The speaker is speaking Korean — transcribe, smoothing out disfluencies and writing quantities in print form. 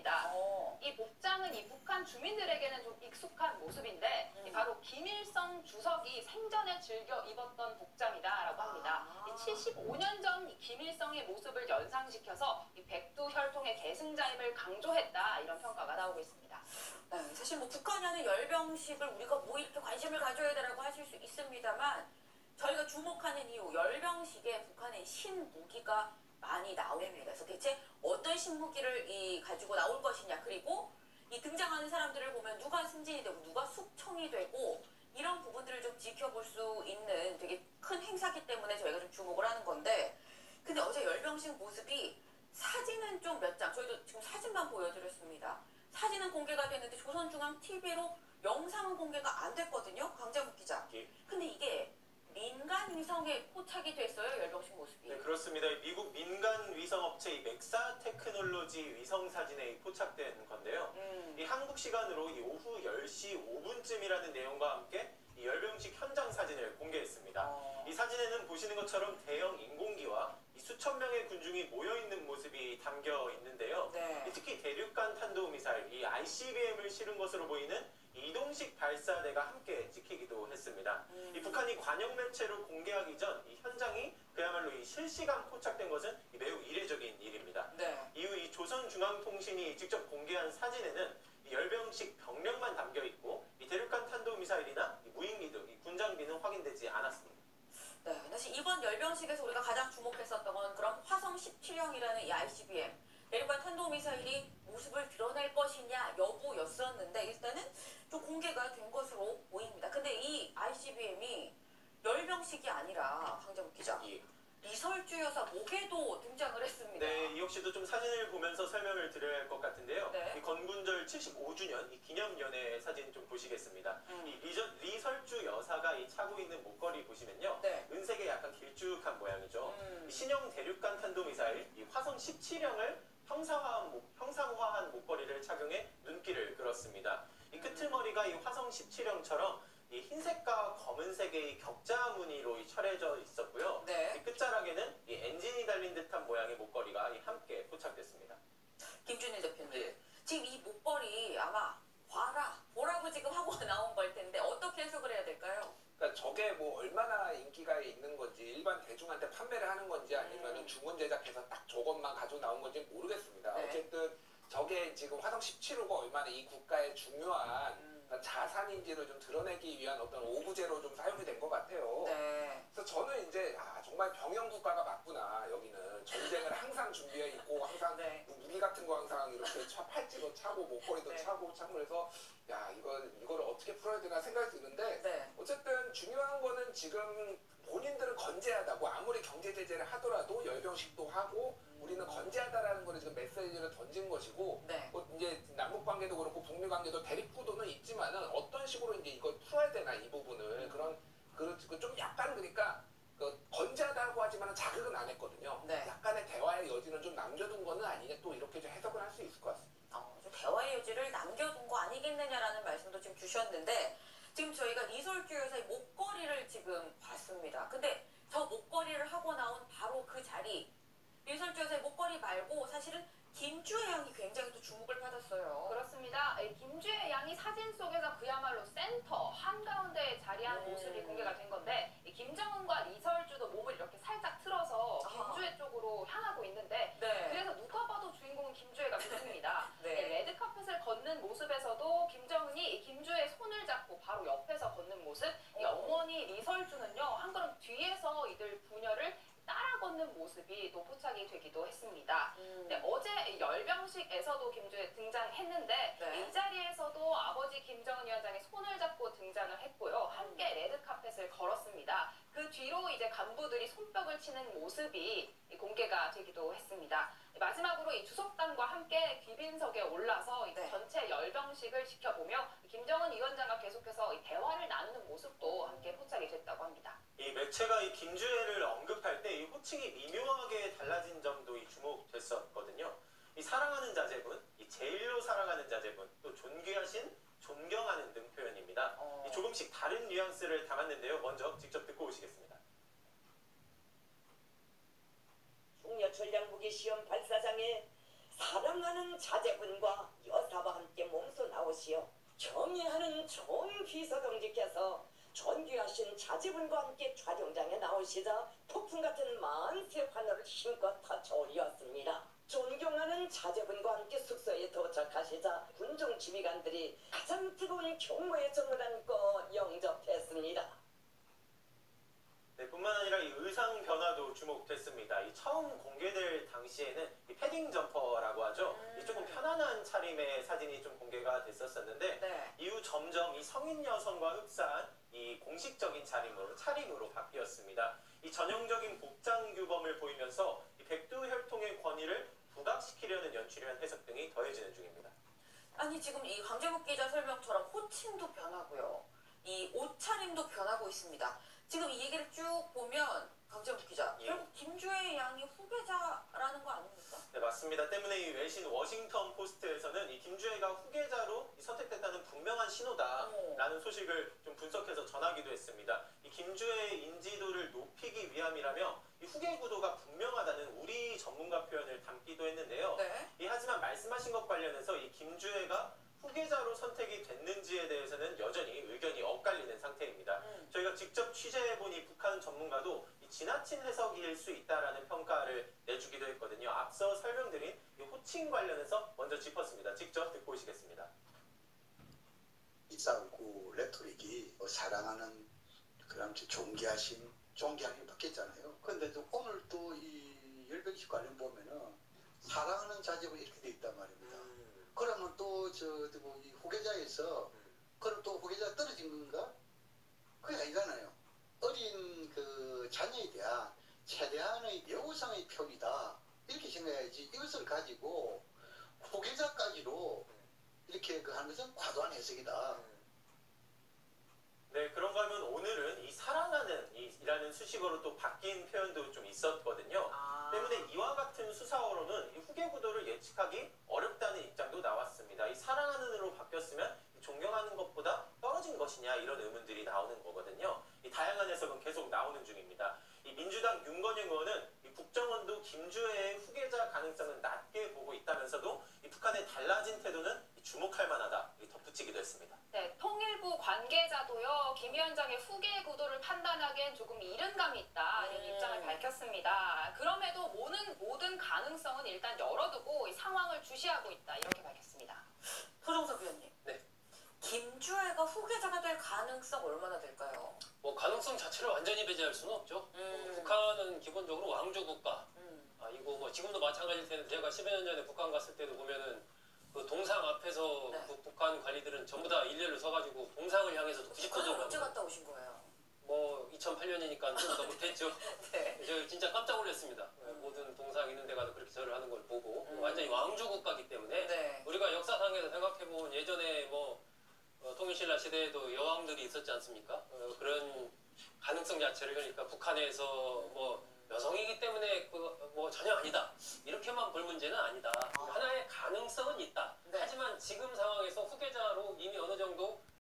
합니다. 이 복장은 이 북한 주민들에게는 좀 익숙한 모습인데 바로 김일성 주석이 생전에 즐겨 입었던 복장이다라고 합니다. 75년 전 김일성의 모습을 연상시켜서 이 백두혈통의 계승자임을 강조했다, 이런 평가가 나오고 있습니다. 네, 사실 뭐 북한이 하는 열병식을 우리가 뭐 이렇게 관심을 가져야 되라고 하실 수 있습니다만, 저희가 주목하는 이유, 열병식에 북한의 신무기가 많이 나옵니다. 그래서 대체 어떤 신무기를 가지고 나올 것이냐, 그리고 이 등장하는 사람들을 보면 누가 승진이 되고 누가 숙청이 되고, 이런 부분들을 좀 지켜볼 수 있는 되게 큰 행사기 때문에 저희가 좀 주목을 하는 건데, 근데 어제 열병식 모습이 사진은 좀 몇 장, 저희도 지금 사진만 보여드렸습니다. 사진은 공개가 됐는데 조선중앙TV로 영상은 공개가 안 됐거든요. 강재묵 기자. 근데 이게 민간 위성에 포착이 됐어요, 열병식 모습이. 네, 그렇습니다. 미국 민간 위성업체 맥사 테크놀로지 위성 사진에 포착된 건데요. 이 한국 시간으로 이 오후 10시 5분쯤이라는 내용과 함께 이 열병식 현장 사진을 공개했습니다. 이 사진에는 보시는 것처럼 대형 인공기와 이 수천 명의 군중이 모여 있는 모습이 담겨 있는데요. 네. 특히 대륙간 탄도미사일 이 ICBM을 실은 것으로 보이는 이동식 발사대가 함께 찍히기도 했습니다. 이 북한이 관영 매체로 공개하기 전 이 현장이 그야말로 이 실시간 포착된 것은 매우 이례적인 일입니다. 네. 이후 이 조선중앙통신이 직접 공개한 사진에는 이 열병식 병력만 담겨 있고 이 대륙간 탄도미사일이나 이 무인기 등 이 군장비는 확인되지 않았습니다. 네, 사실 이번 열병식에서 우리가 가장 주목했었던 건 그런 화성 17형이라는 이 ICBM, 대륙간 탄도미사일이 모습을 드러낼 것이냐 여부였었는데, 일단은 좀 공개가 된 것으로 보입니다. 근데 이 ICBM이 열병식이 아니라, 강재묵 기자, 리설주 여사 목에도 등장을 했습니다. 네, 이 역시도 좀 사진을 보면서 설명을 드려야 할 것 같은데요. 네. 이 건군절 75주년 이 기념연회 사진 좀 보시겠습니다. 이 리설주 여사가 이 차고 있는 목걸이 보시면요. 네. 은색의 약간 길쭉한 모양이죠. 이 신형 대륙간 탄도미사일 이 화성 17형을 형상화한 목걸이를 착용해 눈길을 끌었습니다. 이 끄트머리가 이 화성 17형처럼 이 흰색과 검은색의 격자 무늬로 철해져 있었고요. 네. 이 끝자락에는 이 엔진이 달린 듯한 모양의 목걸이가 함께 포착됐습니다. 김준일 대표님, 지금 이 목걸이 아마 보라고 지금 하고 나온 걸 텐데 어떻게 해석을 해야 될까요? 그러니까 저게 뭐 얼마나 인기가 있는 건지, 일반 대중한테 판매를 하는 건지, 아니면 주문 제작해서 딱 저것만 가지고 나온 건지 모르겠습니다. 네. 어쨌든 저게 지금 화성 17호가 얼마나 이 국가의 중요한 자산인지를 좀 드러내기 위한 어떤 오브제로 좀 사용이 된 것 같아요. 네. 그래서 저는 이제 정말 병영 국가가 맞구나. 여기는 전쟁을 항상 준비해 있고, 항상 네. 무기 같은 거 항상 이렇게 팔찌도 차고 목걸이도 네. 차고 그래서 이거를 어떻게 풀어야 되나 생각이 드는데, 네. 어쨌든 중요한 거는 지금 본인들은 건재하다고, 아무리 경제 제재를 하더라도 열병식도 하고 우리는 건재하다라는 거를 지금 메시지를 던진 것이고, 네. 뭐 이제 남북 관계도 그렇고 북미 관계도 대립구도는 있지만은 어떤 식으로 이제 이걸 풀어야 되나, 이 부분을 좀 약간, 그러니까 건재하다고 하지만은 자극은 안 했거든요. 네. 약간의 대화의 여지는 좀 남겨둔 거는 아니냐, 또 이렇게 좀 해석을 할 수 있을 것 같습니다. 좀 대화의 여지를 남겨둔 거 아니겠느냐라는 말씀도 지금 주셨는데, 지금 저희가 리설주 여사의 목걸이를 지금 봤습니다. 근데 저 목걸이를 하고 나온 바로 그 자리, 리설주 여사의 목걸이 말고 사실은 김주혜 양이 굉장히 또 주목을 받았어요. 그렇습니다. 김주혜 양이 사진 속에서 그야말로 센터 한가운데에 자리한 모습이 공개가 된 건데, 김정은과 리설주도 몸을 이렇게 살짝 틀어서 김주혜 쪽으로 향하고 있는데, 네. 그래서 누가 봐도 주인공은 김주혜가 됐습니다. 네. 레드카펫을 걷는 모습에서도 김정은이 김주혜의 손을 잡고 바로 옆에서 걷는 모습, 이 어머니 리설주는요, 한 걸음 뒤에서 이들 부녀를 따라 걷는 모습이 또 포착이 되기도 했습니다. 네, 어제 열병식에서도 김주혜 등장했는데, 네. 이 자리에서도 아버지 김정은 위원장의 손을 잡고 등장을 했고요. 함께 레드카펫을 걸었습니다. 그 뒤로 이제 간부들이 손뼉을 치는 모습이 공개가 되기도 했습니다. 마지막으로 이 주석단과 함께 귀빈석에 올라서 네. 전체 열병식을 지켜보며 김정은 위원장과 계속해서 대화를 나누는 모습도 함께 포착이 됐다고 합니다. 이 매체가 이 김주혜를 언급할 때 이 호칭이 미묘하게 달라진 점도 주목됐었거든요. 이 사랑하는 자제분, 이 제일로 사랑하는 자제분, 또 존귀하신, 존경하는 등 표현입니다. 조금씩 다른 뉘앙스를 담았는데요. 먼저 직접 듣고 오시겠습니다. 흉여철 양국의 시험 발사장에 사랑하는 자제분과 여사와 함께 몸소 나오시어 경애하는 좋은 비서동지께서 존귀하신 자제분과 함께 촬영장에 나오시자 폭풍 같은 만세 환호를 힘껏 터쳐올렸습니다. 존경하는 자제분과 함께 숙소에 도착하시자 군종 지휘관들이 가장 뜨거운 경무의 정을 안고 영접했습니다. 네, 뿐만 아니라 이 의상 변화도 주목됐습니다. 이 처음 공개될 당시에는 이 패딩 점퍼라고 하죠. 이 조금 편안한 차림의 사진이 좀 공개가 됐었었는데 네. 이후 점점 이 성인 여성과 흡사한 이 공식적인 차림으로 바뀌었습니다. 이 전형적인 복장 규범을 보이면서 이 백두 혈통의 권위를 부각시키려는 연출이란 해석 등이 더해지는 중입니다. 아니 지금 이 강재묵 기자 설명처럼 호칭도 변하고요. 이 옷차림도 변하고 있습니다. 지금 이 얘기를 쭉 보면 강재묵 기자 예. 결국 김주혜 양이 후계자라는 거 아닙니까? 네, 맞습니다. 때문에 이 외신 워싱턴 포스트에서는 이 김주혜가 후계자로 선택됐다는 분명한 신호다라는 소식을 좀 분석해서 전하기도 했습니다. 이 김주혜의 인지도를 높이기 위함이라며 이 후계 구도가 분명하다는 우리 전문가 표현을 담기도 했는데요. 네. 하지만 말씀하신 것 관련해서 이 김주혜가 후계자로 선택이 됐는지에 대해서는 여전히 의견이 엇갈리는 상태입니다. 저희가 직접 취재해본 이 북한 전문가도 이 지나친 해석일 수 있다라는 평가를 내주기도 했거든요. 앞서 설명드린 이 호칭 관련해서 먼저 짚었습니다. 직접 듣고 오시겠습니다. 일상구 레토릭이 사랑하는 그런 존귀하게 바뀌었잖아요. 그런데 오늘 또 이 열병식 관련 보면은 사랑하는 자제분 이렇게 돼 있단 말입니다. 그러면 또 이 후계자에서 그럼 또 후계자가 떨어진 건가? 그게 아니잖아요. 어린 그 자녀에 대한 최대한의 예우상의 표기다 이렇게 생각해야지. 이것을 가지고 후계자까지로 이렇게 하는 것은 과도한 해석이다. 네, 그런가 하면 오늘은 이 사랑하는 이라는 수식어로 또 바뀐 표현도 좀 있었거든요. 때문에 이와 같은 수사어로는 이 후계 구도를 예측하기 어렵다는 입장도 나왔습니다. 이 사랑하는으로 바뀌었으면 존경하는 것보다 떨어진 것이냐 이런 의문들이 나오는 거거든요. 이 다양한 해석은 계속 나오는 중입니다. 이 민주당 윤건영 의원은 이 국정원도 김주혜의 후계자 가능성은 낮게 보고 있다면서도 이 북한의 달라진 태도는 주목할 만하다 덧붙이기도 했습니다. 네, 통일부 관계자도요, 김 위원장의 후계 구도를 판단하기엔 조금 이른 감이 있다, 이런 입장을 밝혔습니다. 그럼에도 모든 가능성은 일단 열어두고 이 상황을 주시하고 있다, 이렇게 밝혔습니다. 소정석 위원님. 네. 김주혜가 후계자가 될 가능성 얼마나 될까요? 뭐 가능성 자체를 완전히 배제할 수는 없죠. 북한은 기본적으로 왕조 국가. 이거 뭐 지금도 마찬가지일 텐데 제가 10여 년 전에 북한 갔을 때도 보면은 그 동상 앞에서 네. 그 북한 관리들은 전부 다 일렬로 서가지고 동상을 향해서 90도 북한은 정도. 언제 갔다 오신 거예요? 뭐 2008년이니까 좀 더 못했죠. 네. 저 진짜 깜짝 놀랐습니다. 모든 동상 있는 데 가서 그렇게 절을 하는 걸 보고 완전히 왕조 국가이기 때문에 네. 우리가 역사상에서 생각해보면 예전에 뭐 통일신라 시대에도 여왕들이 있었지 않습니까? 그런 가능성 자체를 그러니까 북한에서 뭐 여성이기 때문에 뭐 전혀 아니다 이렇게만 볼 문제는 아니다. 하나의 가능성은 있다. 네. 하지만 지금 상황에서 후계자